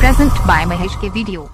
Present by Mahesh के video.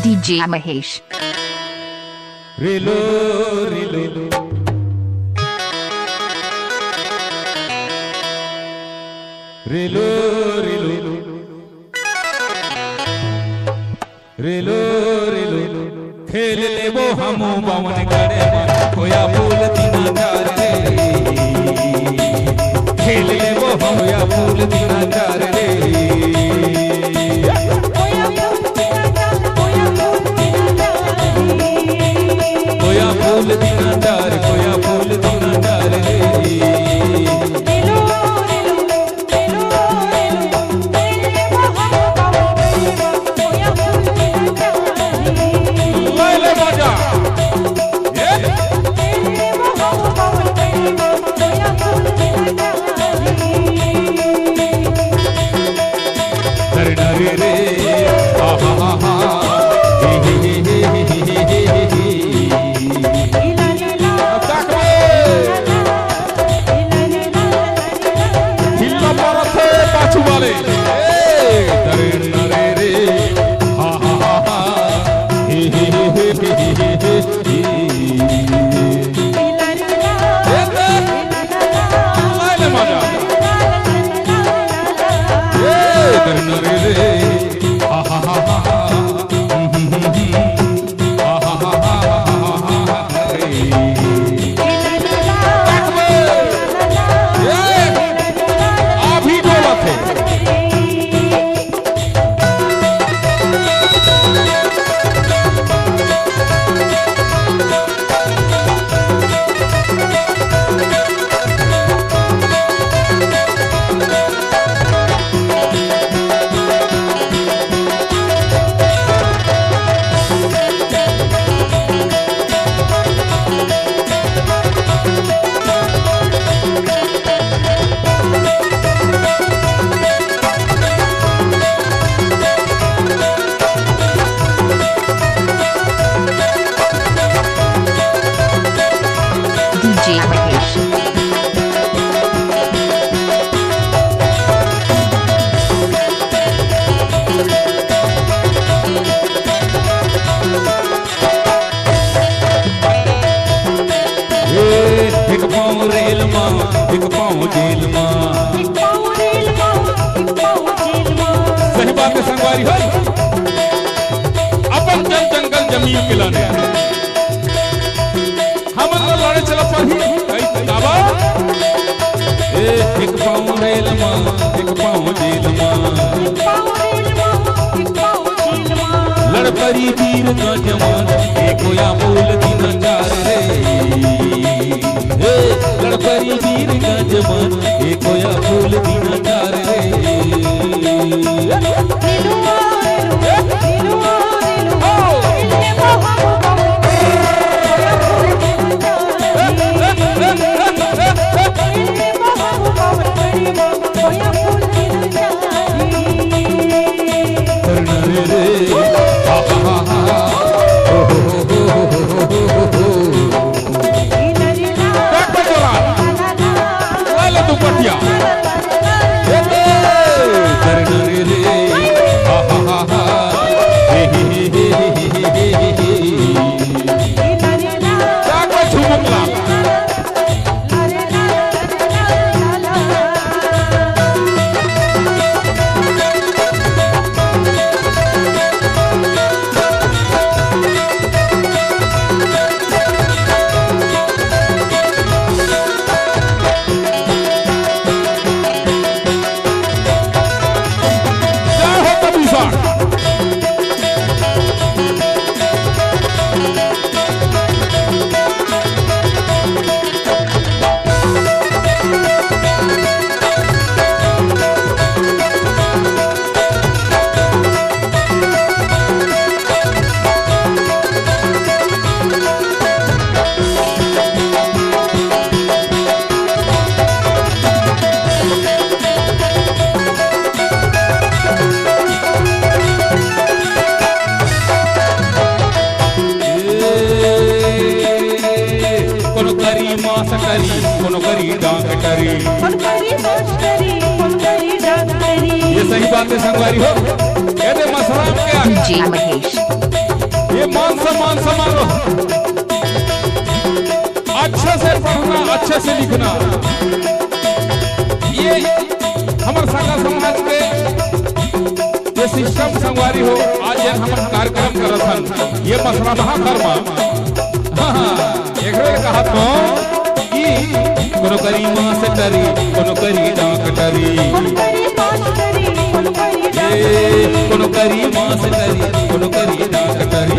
DJ Mahesh. Relo, relo, relo, relo, relo, relo, खेल ले वो हम बावन करे खोया फूल दीना चार रे, खेल ले वो हम या फूल दीना चार रे। फूल दीना डार कोया फूल दीना डार रे रेलो रेलो रेलो रेलो कोया फूल दीना डार ले मजा ये कोया फूल दीना डार डरे रे हा हा हा एक पाँव रेल माँ एक पाँव जेल माँ सही बात है संगवारी है अपन जल जंगल जमीन मिलाने हम लड़े चला पढ़ी दावा एक पाँव रेल माँ एक पाँव जेल माँ लड़ परी वीर का जवान एक कोया बोल दीना चार रे लड़ परी वीर का जवान एक कोया बोल दीना चार रे मास्टरी कोनो करी डॉक्टरी। ये सही बात है संगवारी हो। कहते मसला क्या DJ महेश। ये मान समारोह अच्छे से पढ़ना अच्छे से लिखना। ये हमारे संघ समाज के ये सिस्टम संगवारी हो। आज हम कार्यक्रम करत हन ये मसला महाकर्मा। हाँ एक कहा तो कि कोनो करी मास्टरी कोनो करी डॉक्टरी। कोनो करी मास्टरी कोनो करी डॉक्टरी।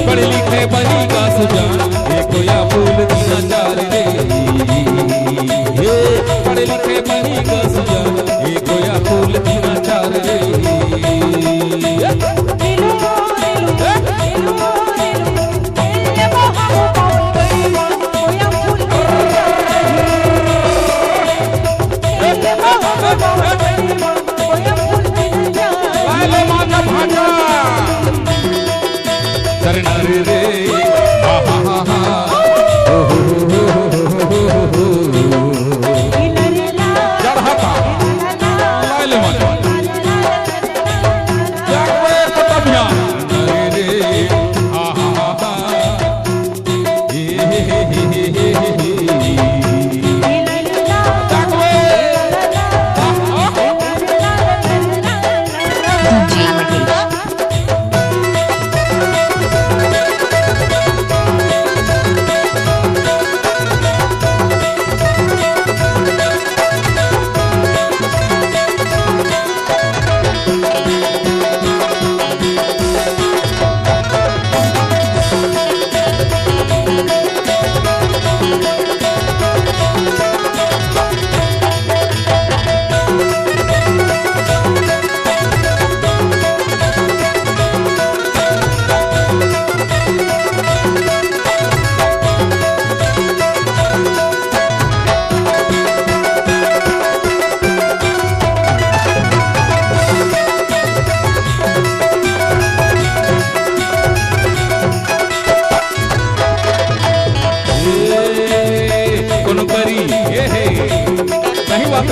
पढ़े लिखे बनी का सुजान देखो या फूल दीना चार रे। पढ़े लिखे बनी का सुजान देखो या फूल दीना चार रे।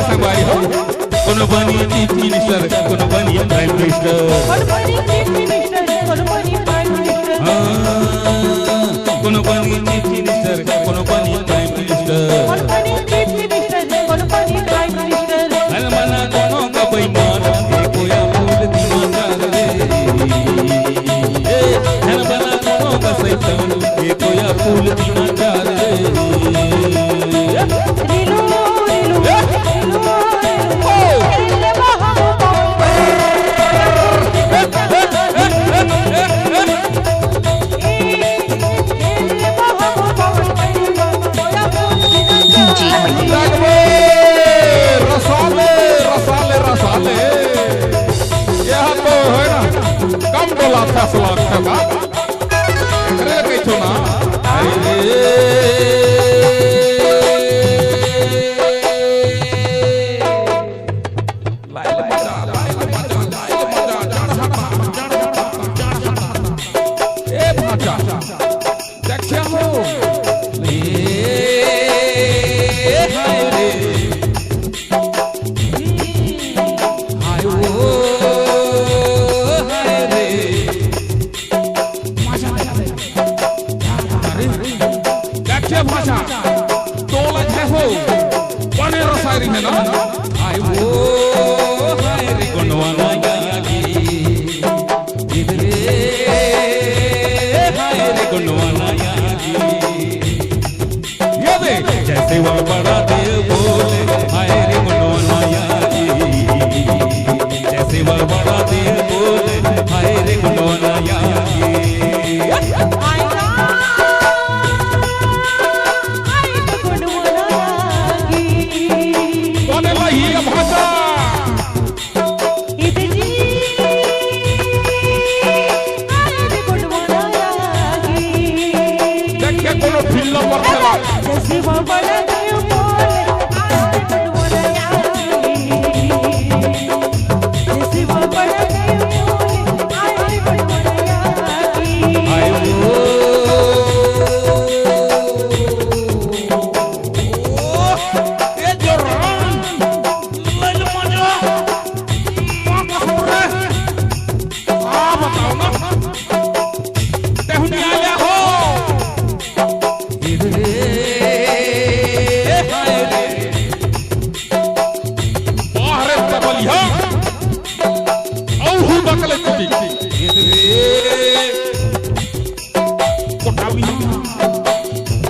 संगवारी हो। कोनो बनी चीफ मिनिस्टर कोनो बनी प्राइम मिनिस्टर। कोनो बनी चीफ मिनिस्टर कोनो बनी प्राइम मिनिस्टर। कोनो बनी चीफ मिनिस्टर कोनो बनी प्राइम मिनिस्टर। हन मना कोनो का बेईमान देखो या फूल दीना चार रे। हन मना कोनो का शैतान देखो या फूल दीना चार रे। भाषा तोला है हो बने रसायरी है ना। आय वो हाय रे गुणवाना गागी इधरे हाय रे गुणवाना गागी। ये दे जैसे वो बड़ा दिल बोले हाय रे गुणवाना गागी। जैसे वो बड़ा दिल बोले हाय रे गुणवाना गागी।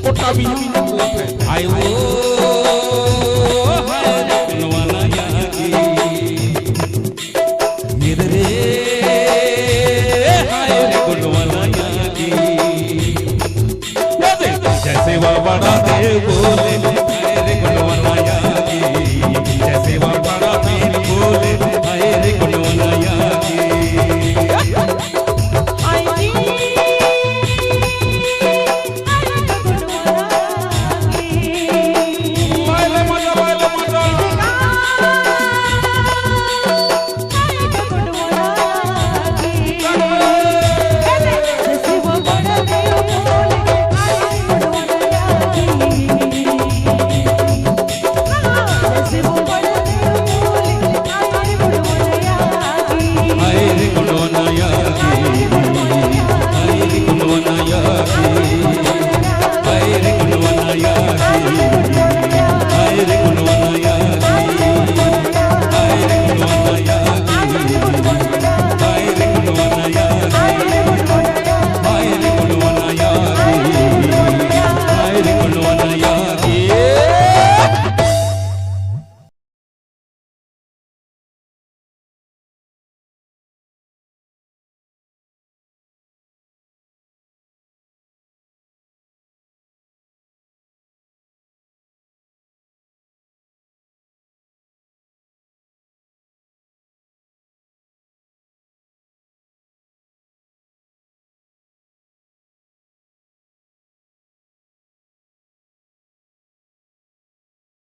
कोटा भी आए वो गुणवाला यागी मेरे रे हाय रे गुणवाला यागी जैसे वो बड़ा दे बोले